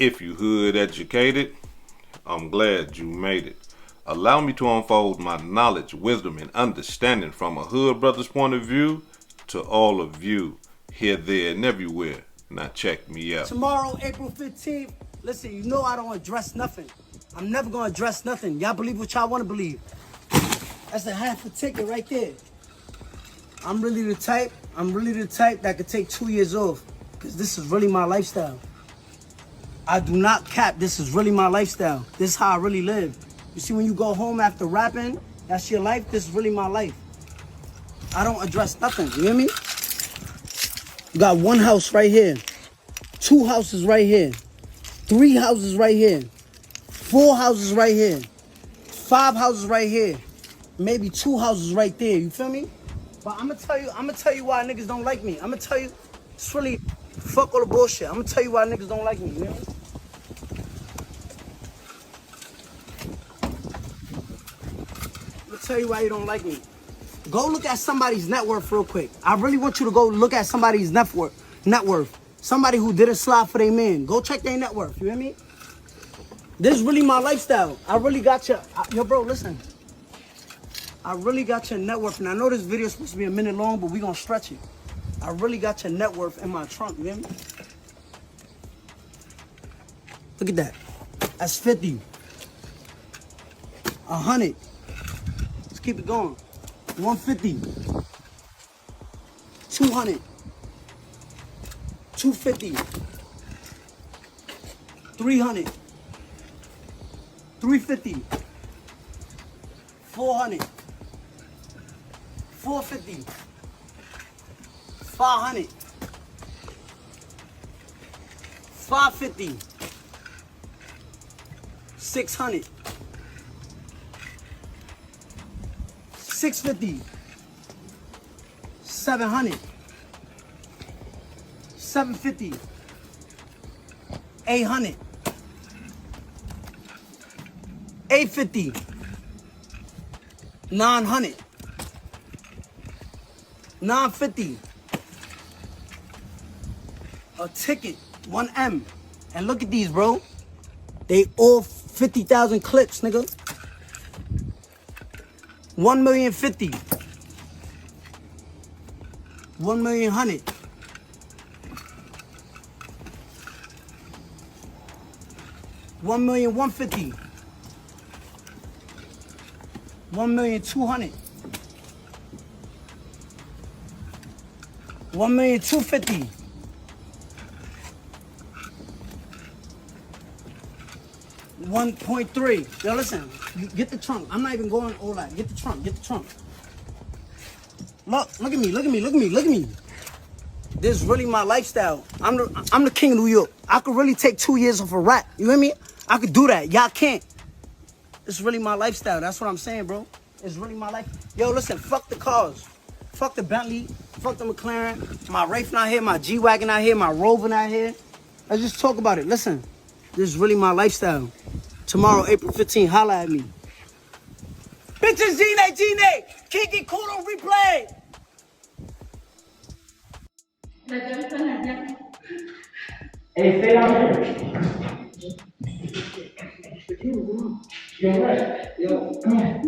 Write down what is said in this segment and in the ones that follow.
If you hood educated, I'm glad you made it. Allow me to unfold my knowledge, wisdom, and understanding from a hood brother's point of view to all of you, here, there, and everywhere. Now check me out. Tomorrow, April 15th, listen, you know I don't address nothing. I'm never gonna address nothing. Y'all believe what y'all wanna believe. That's a half a ticket right there. I'm really the type that could take 2 years off, because this is really my lifestyle. I do not cap, this is really my lifestyle. This is how I really live. You see, when you go home after rapping, that's your life, this is really my life. I don't address nothing, you hear me? You got one house right here, 2 houses right here, 3 houses right here, 4 houses right here, 5 houses right here, maybe 2 houses right there, you feel me? But I'm gonna tell you why niggas don't like me. I'm gonna tell you, it's really, fuck all the bullshit. I'm gonna tell you why niggas don't like me, you know? I'm gonna tell you why you don't like me. Go look at somebody's net worth real quick. I really want you to go look at somebody's net worth. Somebody who did a slide for their man. Go check their net worth, you hear me? This is really my lifestyle. I really got your, yo bro, listen. I really got your net worth, and I know this video is supposed to be a minute long, but we gonna stretch it. I really got your net worth in my trunk, you hear me? Look at that. That's 50. 100. Let's keep it going. 150. 200. 250. 300. 350. 400. 450, 500, 550, 600, 650, 700, 750, 800, 850, 900. 950. A ticket, 1M. And look at these, bro. They all 50,000 clips, nigga. 1,050,000. 1,100,000. 1,150,000. 1,200,000. 1,250,000. 1.3. Yo, listen. Get the trunk. I'm not even going all that. Get the trunk. Get the trunk. Look at me. Look at me. Look at me. Look at me. This is really my lifestyle. I'm the king of New York. I could really take 2 years off a rap. You hear me? I could do that. Y'all can't. It's really my lifestyle. That's what I'm saying, bro. It's really my life. Yo, listen. Fuck the cars. Fuck the Bentley, fuck the McLaren, my Wraith not here, my G-Wagon not here, my Rover not here. Let's just talk about it. Listen, this is really my lifestyle. Tomorrow, April 15th, holla at me. Bitches, Gine, Kiki Kudo replay. Hey, stay out here. You're right. Yo, come here.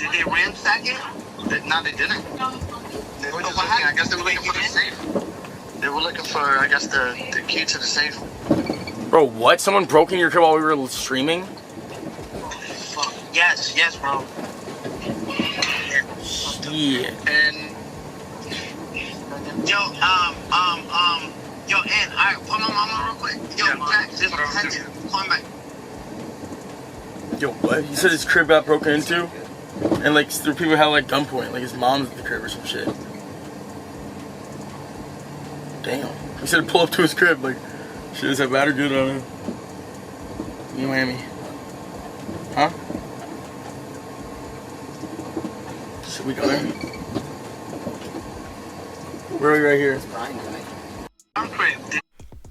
Did they ransack it? No, they didn't. They were just looking, I guess they were looking for the safe. They were looking for, I guess, the key to the safe. Bro, what? Someone broke into your crib while we were streaming? Yes, bro. Yeah. And yo, and I call my mama real quick. Yo, Jack, just call me back. Yo, what? He said his crib got broken into? And like, there were people who had like gunpoint, like his mom's at the crib or some shit. Damn. He said pull up to his crib, like, shit, is that bad or good on him? You Miami. Huh? Should we go there? Where are we right here?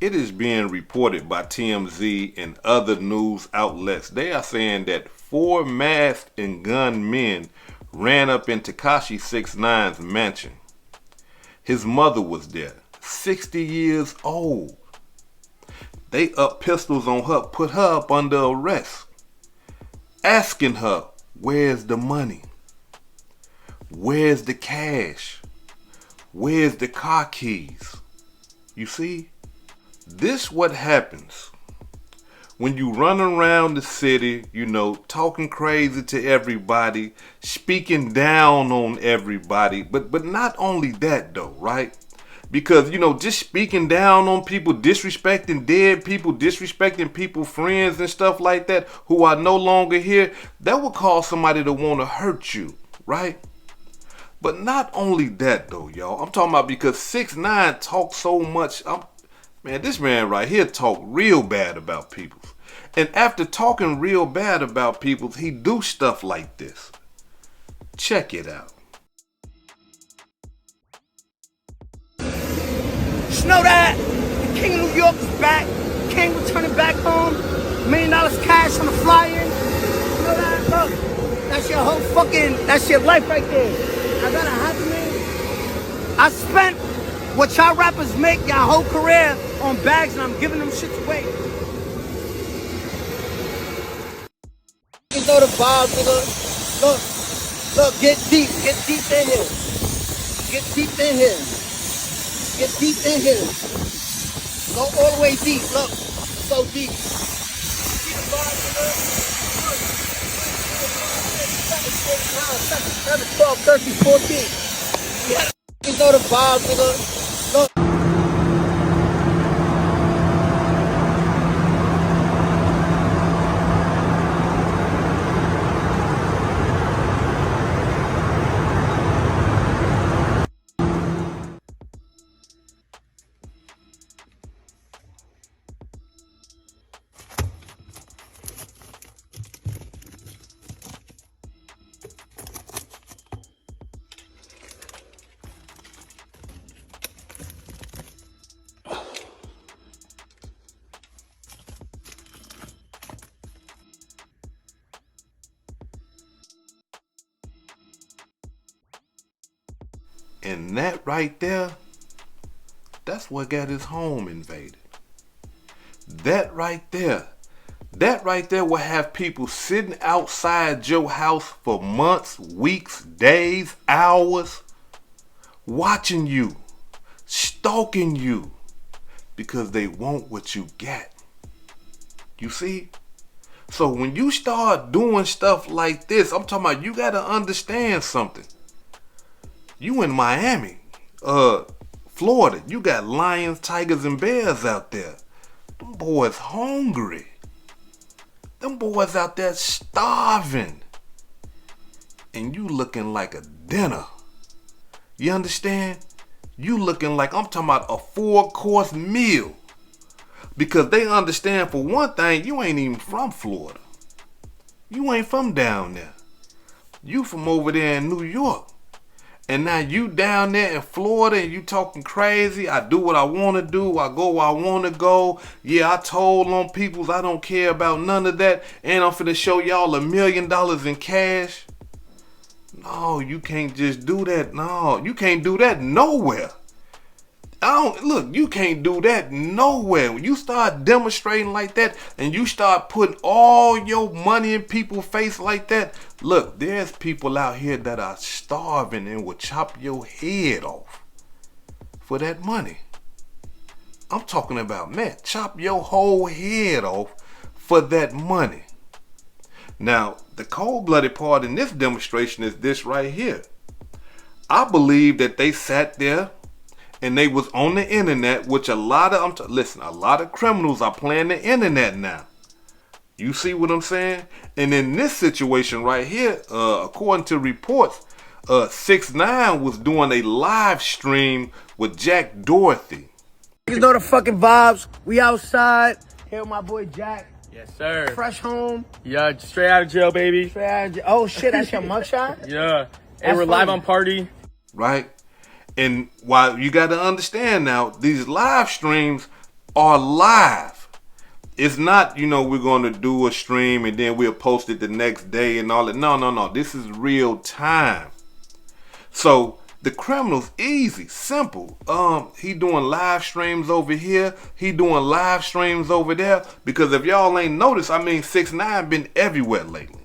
It is being reported by TMZ and other news outlets. They are saying that 4 masked and gun men ran up in Tekashi 6ix9ine's mansion. His mother was there, 60 years old. They up pistols on her, put her up under arrest, asking her, where's the money? Where's the cash? Where's the car keys? You see? This what happens when you run around the city, you know, talking crazy to everybody, speaking down on everybody. But not only that though, right? Because, you know, just speaking down on people, disrespecting dead people, disrespecting people, friends and stuff like that who are no longer here, that will cause somebody to want to hurt you, right? But not only that though, y'all. I'm talking about because 6ix9ine talks so much. Man, this man right here talk real bad about people. And after talking real bad about people, he do stuff like this. Check it out. Just know that the King of New York is back. King returning back home. $1 million cash on the fly-in. You know that? Look, that's your whole that's your life right there. I got a $500,000. I spent what y'all rappers make y'all whole career on bags, and I'm giving them shits away. You know the vibe, nigga. Look, get deep in here. Get deep in here. Get deep in here. Go all the way deep. Look, so deep. See the vibe, nigga? 7, 12, 13, 14. You know the vibe, nigga. Look. And that right there, that's what got his home invaded. That right there will have people sitting outside your house for months, weeks, days, hours, watching you, stalking you, because they want what you got. You see? So when you start doing stuff like this, I'm talking about you got to understand something. You in Miami, Florida, you got lions, tigers, and bears out there. Them boys hungry. Them boys out there starving. And you looking like a dinner. You understand? You looking like, I'm talking about a 4-course meal. Because they understand, for one thing, you ain't even from Florida. You ain't from down there. You from over there in New York. And now you down there in Florida and you talking crazy. I do what I want to do. I go where I want to go. Yeah, I told on peoples I don't care about none of that. And I'm finna show y'all $1 million in cash. No, you can't just do that. No, you can't do that nowhere. Look, you can't do that nowhere. When you start demonstrating like that and you start putting all your money in people's face like that, look, there's people out here that are starving and will chop your head off for that money. I'm talking about, man, chop your whole head off for that money. Now, the cold-blooded part in this demonstration is this right here. I believe that they sat there and they was on the internet, which a lot of criminals are playing the internet now. You see what I'm saying? And in this situation right here, according to reports, 6ix9ine was doing a live stream with Jack Dorothy. You know the fucking vibes. We outside. Here with my boy Jack. Yes, sir. Fresh home. Yeah, straight out of jail, baby. Straight out of jail. Oh shit, that's your mugshot? Yeah. And we're live on Party. Right? And while you got to understand now, these live streams are live. It's not, we're going to do a stream and then we'll post it the next day and all that. No. This is real time. So the criminal's easy, simple. He doing live streams over here. He doing live streams over there. Because if y'all ain't noticed, 6ix9ine been everywhere lately.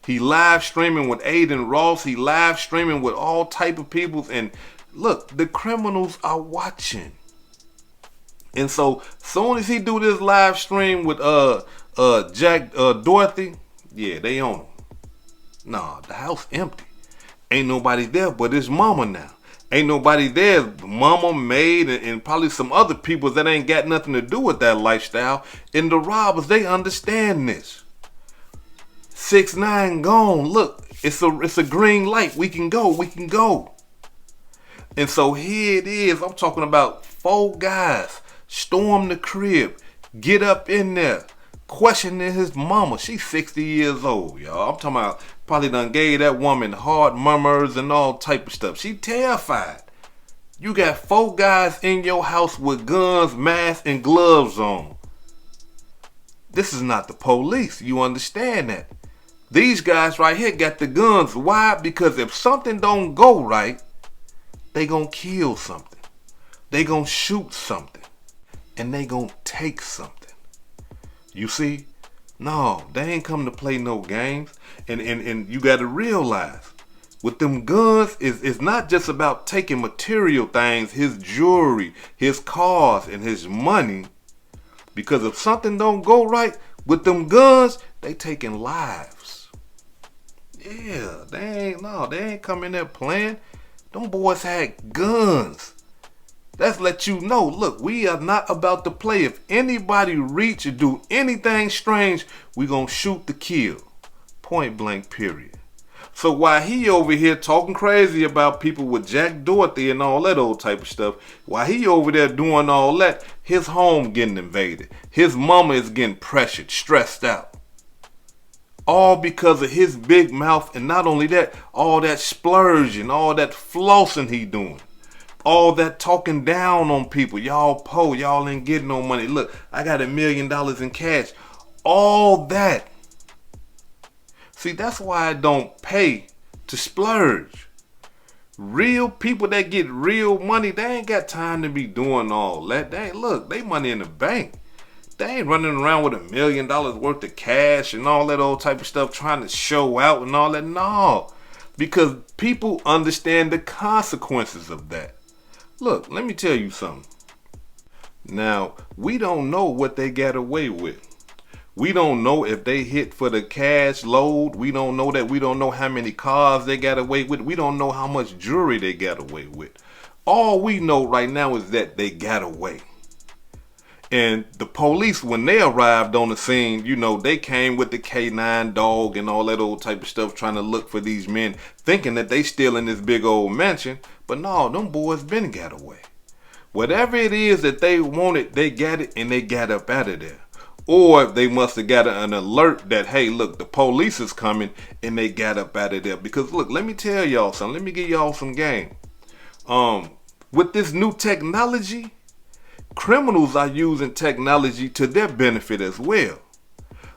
He live streaming with Aiden Ross. He live streaming with all type of people. And look, the criminals are watching. And so soon as he do this live stream with Jack Dorothy, yeah, they own him. Nah, the house empty. Ain't nobody there but his mama now. Ain't nobody there. Mama, maid, and probably some other people that ain't got nothing to do with that lifestyle. And the robbers, they understand this. 6ix9ine gone. Look, it's a green light. We can go. And so here it is. I'm talking about 4 guys storm the crib, get up in there, questioning his mama. She's 60 years old, y'all. I'm talking about probably done gave that woman hard murmurs and all type of stuff. She terrified. You got 4 guys in your house with guns, masks, and gloves on. This is not the police. You understand that? These guys right here got the guns. Why? Because if something don't go right, they gonna kill something. They gonna shoot something. And they gonna take something. You see? No, they ain't come to play no games. And you gotta realize, with them guns, it's not just about taking material things, his jewelry, his cars, and his money. Because if something don't go right with them guns, they taking lives. Yeah, they ain't coming there playing. Them boys had guns. Let's let you know, look, we are not about to play. If anybody reach or do anything strange, we gonna shoot to kill. Point blank, period. So while he over here talking crazy about people with Jack Dorothy and all that old type of stuff, while he over there doing all that, his home getting invaded. His mama is getting pressured, stressed out. All because of his big mouth, and not only that, all that splurging, all that flossing he doing. All that talking down on people. Y'all poor, y'all ain't getting no money. Look, I got $1 million in cash. All that. See, that's why I don't pay to splurge. Real people that get real money, they ain't got time to be doing all that. They money in the bank. They ain't running around with $1 million worth of cash and all that old type of stuff trying to show out and all that. No, because people understand the consequences of that. Look, let me tell you something. Now, we don't know what they got away with. We don't know if they hit for the cash load. We don't know that. We don't know how many cars they got away with. We don't know how much jewelry they got away with. All we know right now is that they got away. And the police, when they arrived on the scene, they came with the K9 dog and all that old type of stuff trying to look for these men, thinking that they still in this big old mansion. But no, them boys been got away. Whatever it is that they wanted, they got it and they got up out of there. Or they must have got an alert that, hey, look, the police is coming, and they got up out of there. Because, look, let me tell y'all something. Let me give y'all some game. With this new technology, criminals are using technology to their benefit as well.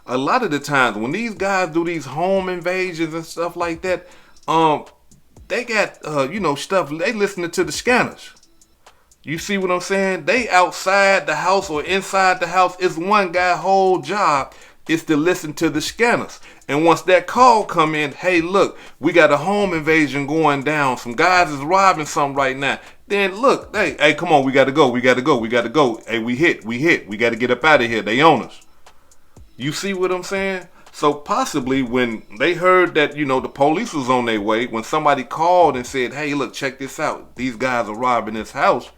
A lot of the times when these guys do these home invasions and stuff like that, they got, stuff, they listening to the scanners. You see what I'm saying? They outside the house or inside the house. It's one guy's whole job is to listen to the scanners. And once that call come in, hey, look, we got a home invasion going down. Some guys is robbing something right now. Then look, hey, come on, we got to go. Hey, we hit. We got to get up out of here. They own us. You see what I'm saying? So possibly when they heard that, the police was on their way, when somebody called and said, hey, look, check this out. These guys are robbing this house.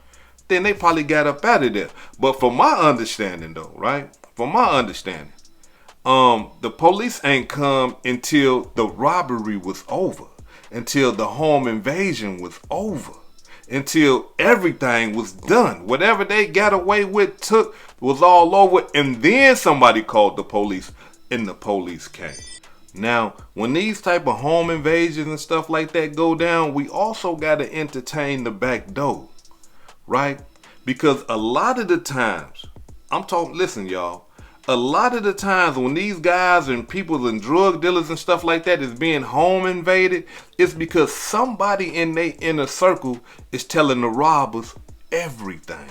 Then they probably got up out of there. But from my understanding, though, right? From my understanding, the police ain't come until the robbery was over, until the home invasion was over, until everything was done. Whatever they got away with was all over, and then somebody called the police, and the police came. Now, when these type of home invasions and stuff like that go down, we also got to entertain the back door. Right? Because a lot of the times, listen, y'all, a lot of the times when these guys and people and drug dealers and stuff like that is being home invaded, it's because somebody in their inner circle is telling the robbers everything.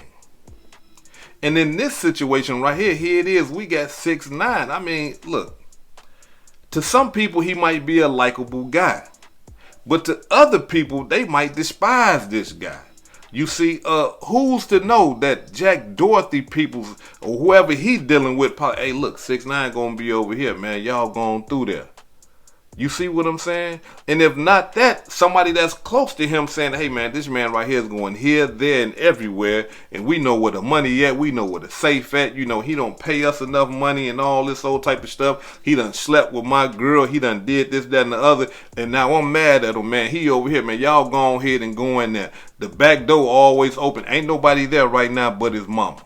And in this situation right here it is, we got 6ix9ine. I mean, look, to some people he might be a likable guy, but to other people, they might despise this guy. You see, who's to know that Jack Dorothy peoples or whoever he dealing with, probably, hey, look, 6ix9ine gonna be over here, man. Y'all going through there. You see what I'm saying? And if not that, somebody that's close to him saying, hey, man, this man right here is going here, there, and everywhere. And we know where the money at. We know where the safe at. He don't pay us enough money and all this old type of stuff. He done slept with my girl. He done did this, that, and the other. And now I'm mad at him, man. He over here, man. Y'all go ahead and go in there. The back door always open. Ain't nobody there right now but his mama.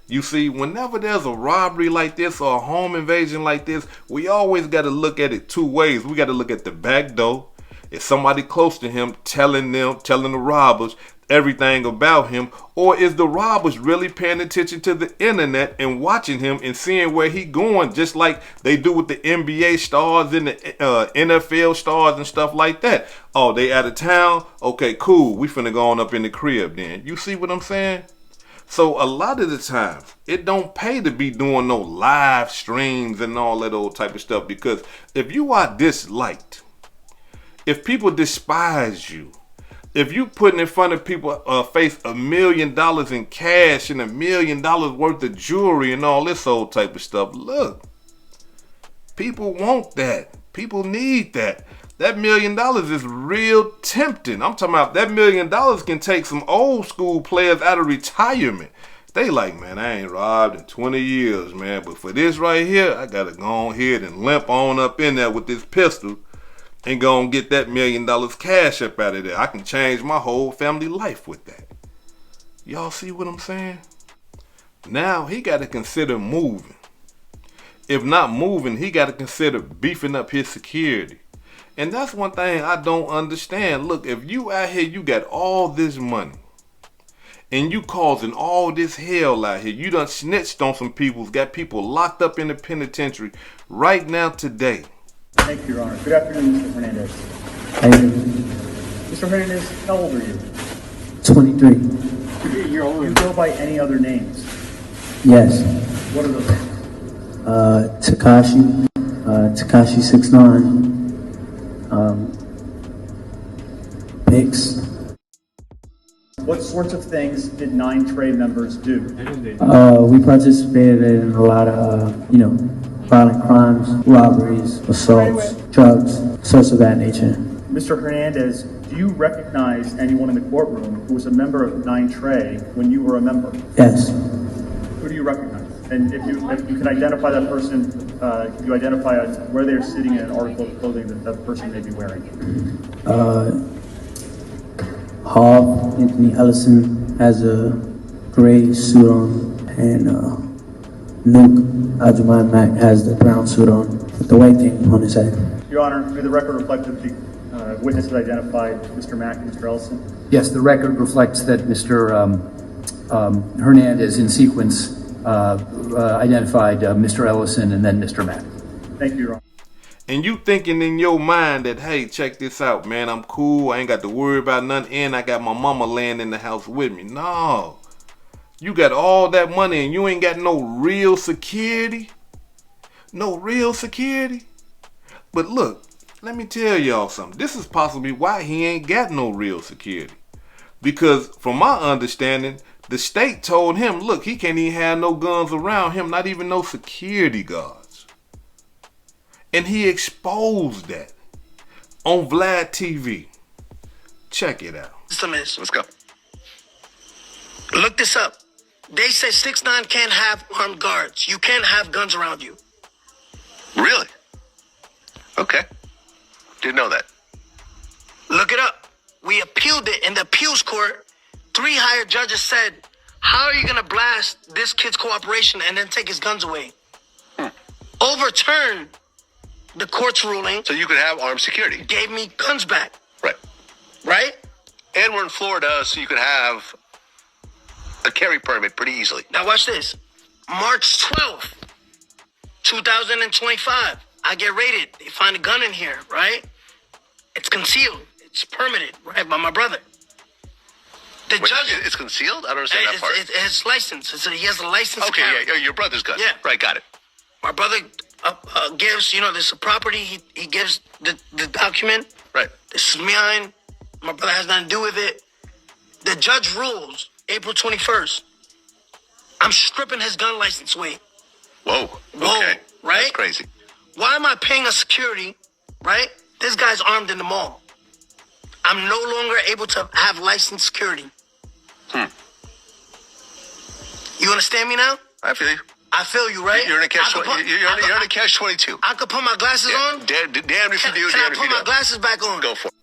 You see, whenever there's a robbery like this or a home invasion like this, we always got to look at it two ways. We got to look at the back door. Is somebody close to him telling the robbers everything about him? Or is the robbers really paying attention to the internet and watching him and seeing where he going, just like they do with the NBA stars and the NFL stars and stuff like that? Oh, they out of town? Okay, cool. We finna go on up in the crib then. You see what I'm saying? So a lot of the times, it don't pay to be doing no live streams and all that old type of stuff, because if you are disliked, if people despise you, if you putting in front of people face $1 million in cash and $1 million worth of jewelry and all this old type of stuff, look, people want that. People need that. That $1 million is real tempting. I'm talking about that $1 million can take some old school players out of retirement. They like, man, I ain't robbed in 20 years, man. But for this right here, I got to go ahead and limp on up in there with this pistol and go and get that $1 million cash up out of there. I can change my whole family life with that. Y'all see what I'm saying? Now he got to consider moving. If not moving, he got to consider beefing up his security. And that's one thing I don't understand. Look, if you out here, you got all this money, and you causing all this hell out here. You done snitched on some people, got people locked up in the penitentiary right now today. Thank you, Your Honor. Good afternoon, Mr. Hernandez. Thank you. Mr. Hernandez, how old are you? 23. You're older. You go by any other names? Yes. What are those names? Tekashi 6ix9ine. Pix. What sorts of things did 9 Trey members do? We participated in a lot of, violent crimes, robberies, assaults, drugs, sorts of that nature. Mr. Hernandez, do you recognize anyone in the courtroom who was a member of 9 Trey when you were a member? Yes. Who do you recognize? And if you can identify that person, can you identify where they're sitting in an article of clothing that person may be wearing? Anthony Ellison has a gray suit on, and Nuke Ajuman Mac has the brown suit on with the white thing on his head. Your Honor, may the record reflect that the witnesses identified Mr. Mack and Mr. Ellison? Yes, the record reflects that Mr. Hernandez in sequence identified Mr. Ellison and then Mr. Mack. Thank you, Your Honor. And you thinking in your mind that, hey, check this out, man, I'm cool, I ain't got to worry about nothing, and I got my mama laying in the house with me. No. You got all that money and you ain't got no real security. No real security. But look, let me tell y'all something. This is possibly why he ain't got no real security. Because from my understanding, the state told him, look, he can't even have no guns around him, not even no security guards. And he exposed that on Vlad TV. Check it out. Let's go. Look this up. They say 6ix9ine can't have armed guards. You can't have guns around you. Really? Okay. Didn't know that. Look it up. We appealed it in the appeals court. 3 higher judges said, how are you going to blast this kid's cooperation and then take his guns away? Overturned the court's ruling. So you could have armed security. Gave me guns back. Right. Right? And we're in Florida, so you could have a carry permit pretty easily. Now watch this. March 12th, 2025. I get raided. They find a gun in here, right? It's concealed. It's permitted, right, by my brother. The Wait, judge... it's concealed? I don't understand that part. It's licensed. He has a license. Okay, yeah, your brother's gun. Yeah. Right, got it. My brother gives, this property. He gives the document. Right. This is mine. My brother has nothing to do with it. The judge rules April 21st. I'm stripping his gun license away. Whoa. Okay. Right? That's crazy. Why am I paying a security, right? This guy's armed in the mall. I'm no longer able to have licensed security. You understand me now? I feel you. I feel you, right? You're in a catch. You're in a catch 22. I could put my glasses on. Damn if you do. Can Damn I if put you my don't. glasses back on? Go for it.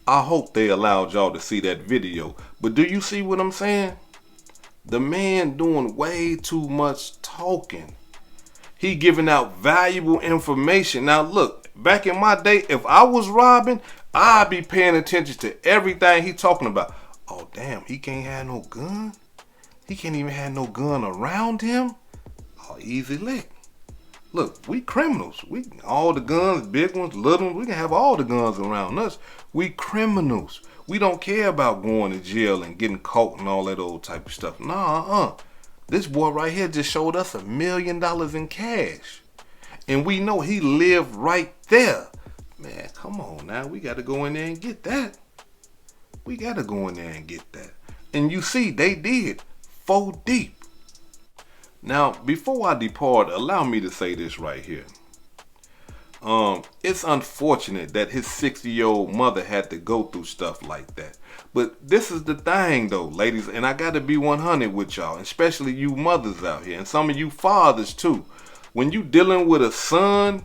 I hope they allowed y'all to see that video. But do you see what I'm saying? The man doing way too much talking. He giving out valuable information. Now look, back in my day, if I was robbing, I'd be paying attention to everything he talking about. Oh damn, he can't have no gun? He can't even have no gun around him? Oh, easy lick. Look, we criminals. We all the guns, big ones, little ones, we can have all the guns around us. We criminals. We don't care about going to jail and getting caught and all that old type of stuff. Nah, This boy right here just showed us $1 million in cash. And we know he lived right there. Man, come on now. We got to go in there and get that. We got to go in there and get that. And you see, they did. 4 deep. Now, before I depart, allow me to say this right here. It's unfortunate that his 60-year-old mother had to go through stuff like that. But this is the thing though, ladies, and I gotta be 100 with y'all, especially you mothers out here, and some of you fathers too. When you dealing with a son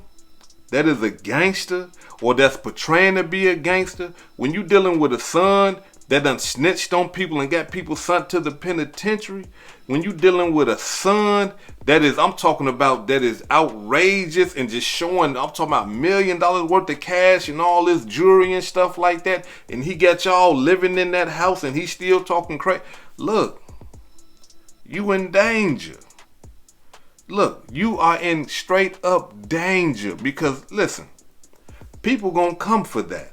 that is a gangster, or that's portraying to be a gangster, when you dealing with a son that done snitched on people and got people sent to the penitentiary, when you dealing with a son that is, I'm talking about, that is outrageous and just showing, I'm talking about $1 million worth of cash and all this jewelry and stuff like that, and he got y'all living in that house and he's still talking crazy. Look, you in danger. Look, you are in straight up danger because, listen, people gonna come for that.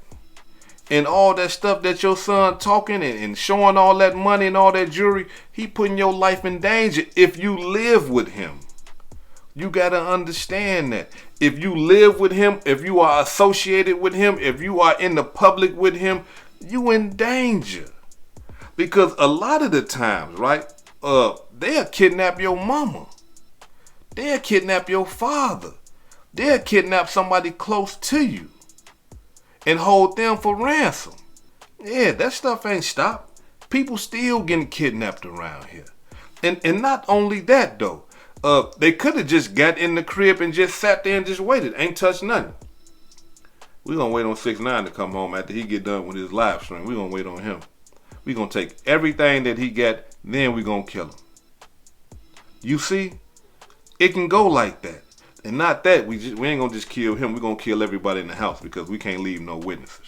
And all that stuff that your son talking and showing all that money and all that jewelry, he putting your life in danger if you live with him. You got to understand that. If you live with him, if you are associated with him, if you are in the public with him, you in danger. Because a lot of the times, right, they'll kidnap your mama. They'll kidnap your father. They'll kidnap somebody close to you and hold them for ransom. Yeah, that stuff ain't stopped. People still getting kidnapped around here. And not only that though, they could have just got in the crib and just sat there and just waited. Ain't touched nothing. We're going to wait on 6ix9ine to come home after he get done with his live stream. We're going to wait on him. We're going to take everything that he got, then we're going to kill him. You see? It can go like that. And not that, we ain't gonna just kill him, we're gonna kill everybody in the house because we can't leave no witnesses.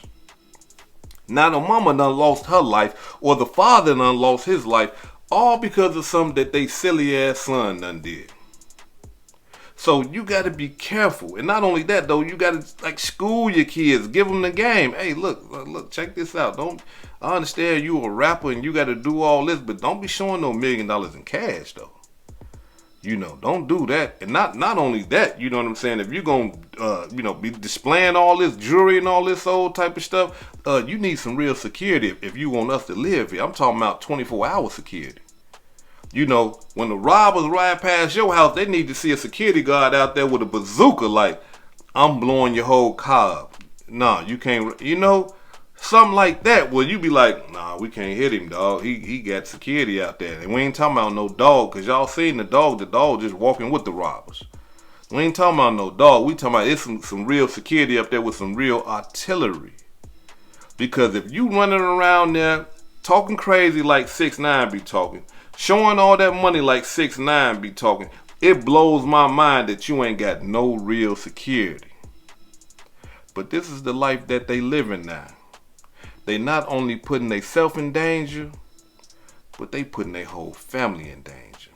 Now the mama done lost her life, or the father done lost his life, all because of something that they silly ass son done did. So you got to be careful. And not only that, though, you got to like school your kids, give them the game. Hey, look, check this out. I understand you a rapper and you got to do all this, but don't be showing no $1 million in cash, though. You know, don't do that. And not only that, you know what I'm saying? If you're going to, be displaying all this jewelry and all this old type of stuff, you need some real security if you want us to live here. I'm talking about 24-hour security. You know, when the robbers ride past your house, they need to see a security guard out there with a bazooka like, I'm blowing your whole car up. Nah, you can't, something like that where you be like, nah, we can't hit him, dog. He got security out there. And we ain't talking about no dog, because y'all seen the dog just walking with the robbers. We ain't talking about no dog. We talking about it's some real security up there with some real artillery. Because if you running around there talking crazy like 6ix9ine be talking, showing all that money like 6ix9ine be talking, it blows my mind that you ain't got no real security. But this is the life that they living now. They not only putting themselves in danger, but they putting their whole family in danger.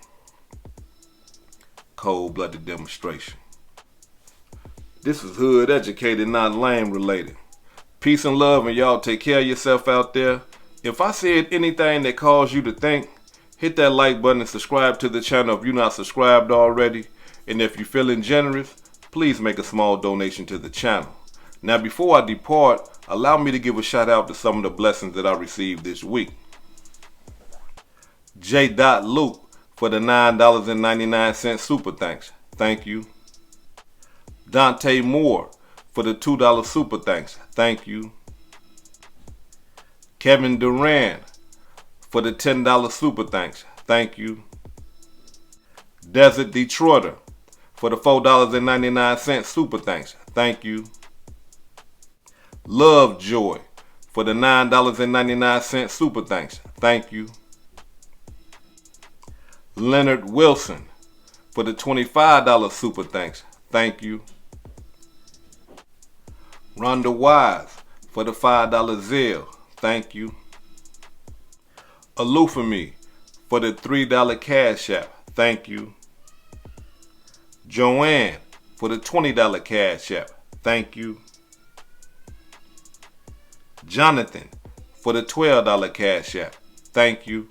Cold-blooded demonstration. This is hood educated, not lame related. Peace and love, and y'all take care of yourself out there. If I said anything that caused you to think, hit that like button and subscribe to the channel if you're not subscribed already. And if you're feeling generous, please make a small donation to the channel. Now before I depart, allow me to give a shout out to some of the blessings that I received this week. J. Luke for the $9.99 super thanks. Thank you. Dante Moore for the $2 super thanks. Thank you. Kevin Duran for the $10 super thanks. Thank you. Desert Detroiter for the $4.99 super thanks. Thank you. Lovejoy for the $9.99 super thanks. Thank you. Leonard Wilson for the $25 super thanks. Thank you. Rhonda Wise for the $5 Zelle. Thank you. Alufami for the $3 Cash App. Thank you. Joanne for the $20 Cash App. Thank you. Jonathan for the $12 Cash App. Thank you.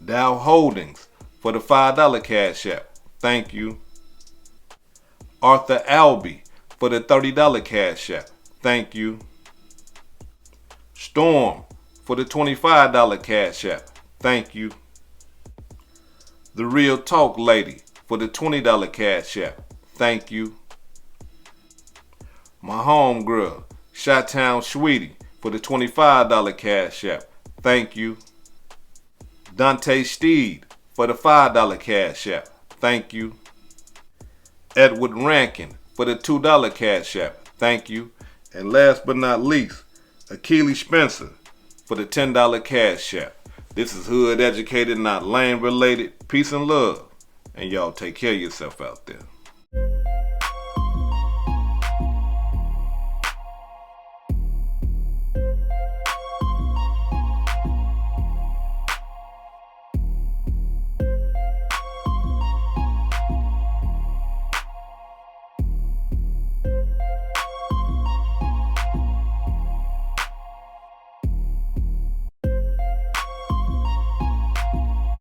Dow Holdings for the $5 Cash App. Thank you. Arthur Albee for the $30 Cash App. Thank you. Storm for the $25 Cash App. Thank you. The Real Talk Lady for the $20 Cash App. Thank you. My homegirl, Chi-Town Sweetie for the $25 Cash App. Thank you. Dante Steed for the $5 Cash App. Thank you. Edward Rankin for the $2 Cash App. Thank you. And last but not least, Akili Spencer for the $10 Cash App. This is hood educated, not lame related. Peace and love. And y'all take care of yourself out there.